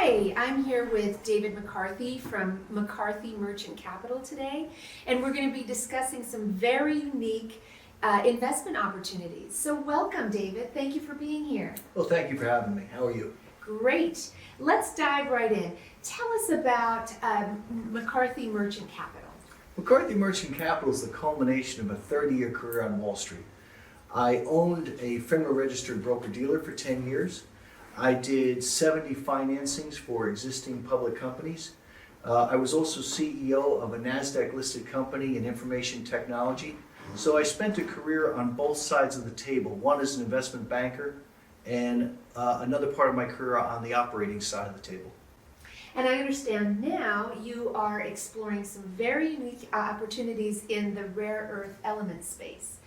Hi, I'm here with David McCarthy from McCarthy Merchant Capital today, and we're going to be discussing some very unique investment opportunities. So welcome, David. Thank you for being here. Well, thank you for having me. How are you? Great. Let's dive right in. Tell us about McCarthy Merchant Capital. McCarthy Merchant Capital is the culmination of a 30-year career on Wall Street. I owned a FINRA registered broker-dealer for 10 years. I did 70 financings for existing public companies. I was also CEO of a NASDAQ-listed company in information technology. So I spent a career on both sides of the table, one as an investment banker and another part of my career on the operating side of the table. And I understand now you are exploring some very unique opportunities in the rare earth element space.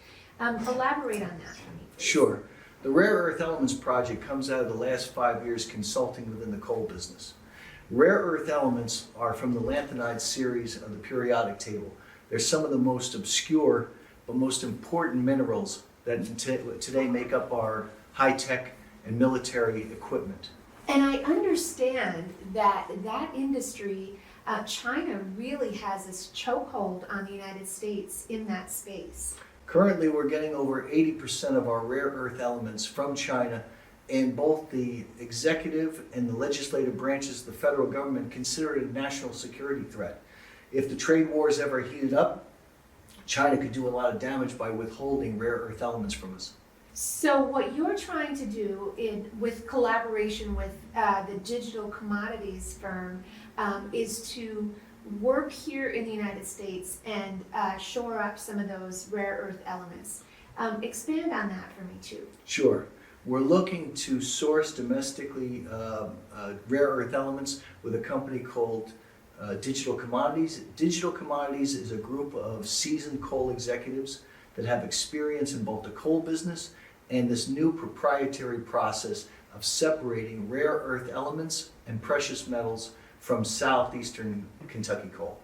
Elaborate on that for me, please. Sure. The Rare Earth Elements project comes out of the last 5 years consulting within the coal business. Rare earth elements are from the lanthanide series of the periodic table. They're some of the most obscure but most important minerals that today make up our high-tech and military equipment. And I understand that industry, China really has this chokehold on the United States in that space. Currently, we're getting over 80% of our rare earth elements from China, and both the executive and the legislative branches of the federal government consider it a national security threat. If the trade wars ever heated up, China could do a lot of damage by withholding rare earth elements from us. So what you're trying to do with collaboration with the digital commodities firm is to work here in the United States and shore up some of those rare earth elements. Expand on that for me too. Sure. We're looking to source domestically rare earth elements with a company called Digital Commodities. Digital Commodities is a group of seasoned coal executives that have experience in both the coal business and this new proprietary process of separating rare earth elements and precious metals from southeastern Kentucky coal.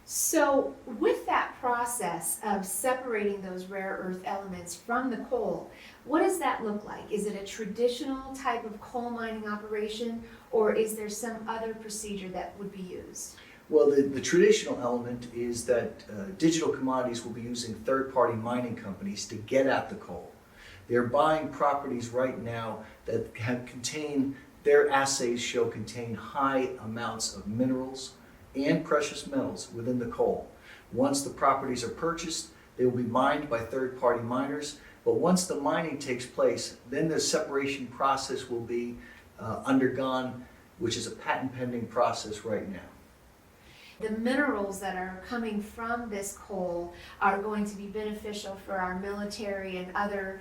So with that process of separating those rare earth elements from the coal, what does that look like? Is it a traditional type of coal mining operation, or is there some other procedure that would be used? Well, the traditional element is that Digital Commodities will be using third-party mining companies to get at the coal. They're buying properties right now that their assays show contain high amounts of minerals and precious metals within the coal. Once the properties are purchased, they will be mined by third-party miners, but once the mining takes place, then the separation process will be undergone, which is a patent-pending process right now. The minerals that are coming from this coal are going to be beneficial for our military and other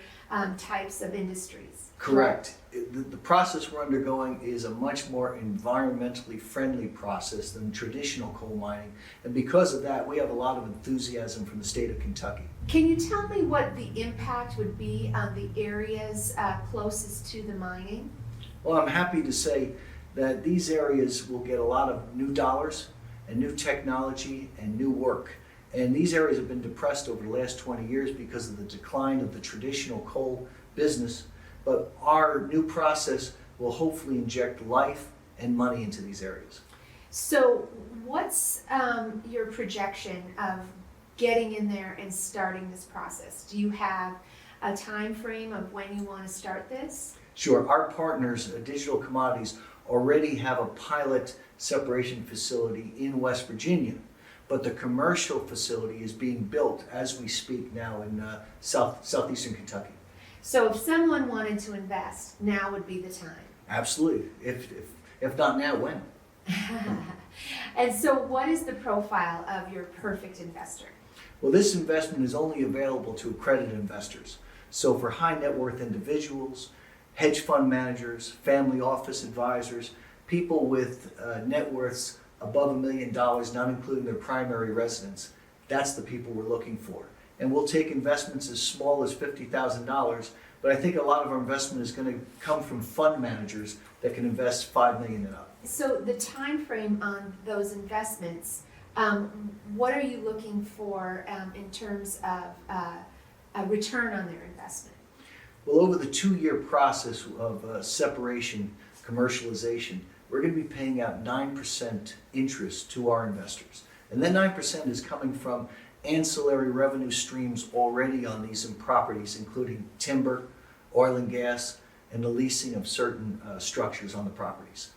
types of industries. Correct. The process we're undergoing is a much more environmentally friendly process than traditional coal mining, and because of that, we have a lot of enthusiasm from the state of Kentucky. Can you tell me what the impact would be on the areas closest to the mining? Well, I'm happy to say that these areas will get a lot of new dollars and new technology and new work. And these areas have been depressed over the last 20 years because of the decline of the traditional coal business. But our new process will hopefully inject life and money into these areas. So what's your projection of getting in there and starting this process? Do you have a time frame of when you want to start this? Sure. Our partners, Digital Commodities, already have a pilot separation facility in West Virginia, but the commercial facility is being built as we speak now in southeastern Kentucky. So if someone wanted to invest, now would be the time. Absolutely. If not now, when? And so what is the profile of your perfect investor? Well, this investment is only available to accredited investors. So for high net worth individuals, hedge fund managers, family office advisors, people with net worths above $1 million, not including their primary residence, that's the people we're looking for. And we'll take investments as small as $50,000, but I think a lot of our investment is going to come from fund managers that can invest $5 million and up. So the time frame on those investments, what are you looking for in terms of a return on their investment? Well, over the 2-year process of separation, commercialization, we're going to be paying out 9% interest to our investors. And that 9% is coming from ancillary revenue streams already on these properties, including timber, oil and gas, and the leasing of certain structures on the properties.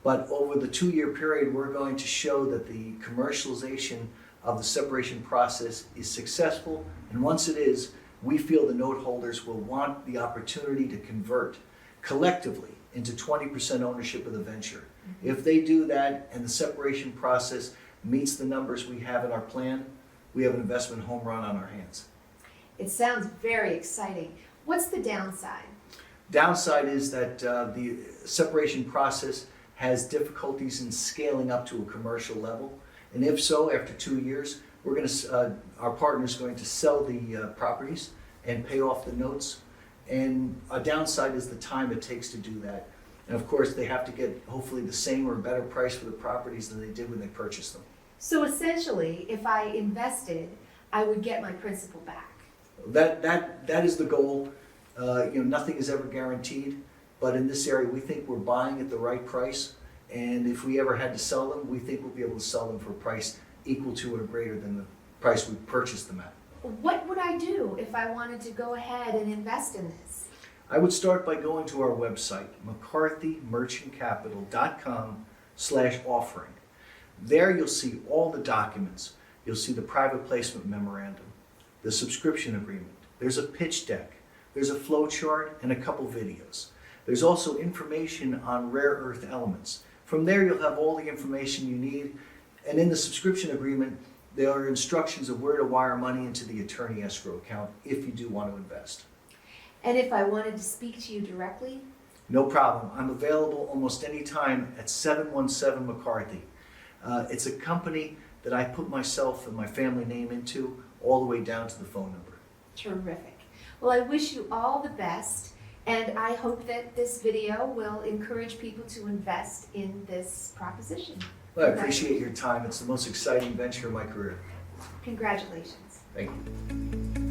But over the 2-year period, we're going to show that the commercialization of the separation process is successful. And once it is, we feel the note holders will want the opportunity to convert collectively into 20% ownership of the venture. If they do that and the separation process meets the numbers we have in our plan, we have an investment home run on our hands. It sounds very exciting. What's the downside? Downside is that the separation process has difficulties in scaling up to a commercial level. And if so, after 2 years, our partner is going to sell the properties and pay off the notes. And a downside is the time it takes to do that. And of course, they have to get hopefully the same or better price for the properties than they did when they purchased them. So essentially, if I invested, I would get my principal back. That is the goal. Nothing is ever guaranteed, but in this area, we think we're buying at the right price. And if we ever had to sell them, we think we'll be able to sell them for a price equal to or greater than the price we purchased them at. What would I do if I wanted to go ahead and invest in this? I would start by going to our website, mccarthymerchantcapital.com/offering. There you'll see all the documents. You'll see the private placement memorandum, the subscription agreement. There's a pitch deck. There's a flow chart and a couple videos. There's also information on rare earth elements. From there you'll have all the information you need. And in the subscription agreement, there are instructions of where to wire money into the attorney escrow account if you do want to invest. And if I wanted to speak to you directly? No problem. I'm available almost any time at 717 McCarthy. It's a company that I put myself and my family name into all the way down to the phone number. Terrific. Well, I wish you all the best, and I hope that this video will encourage people to invest in this proposition. Well, I appreciate your time. It's the most exciting venture of my career. Congratulations. Thank you.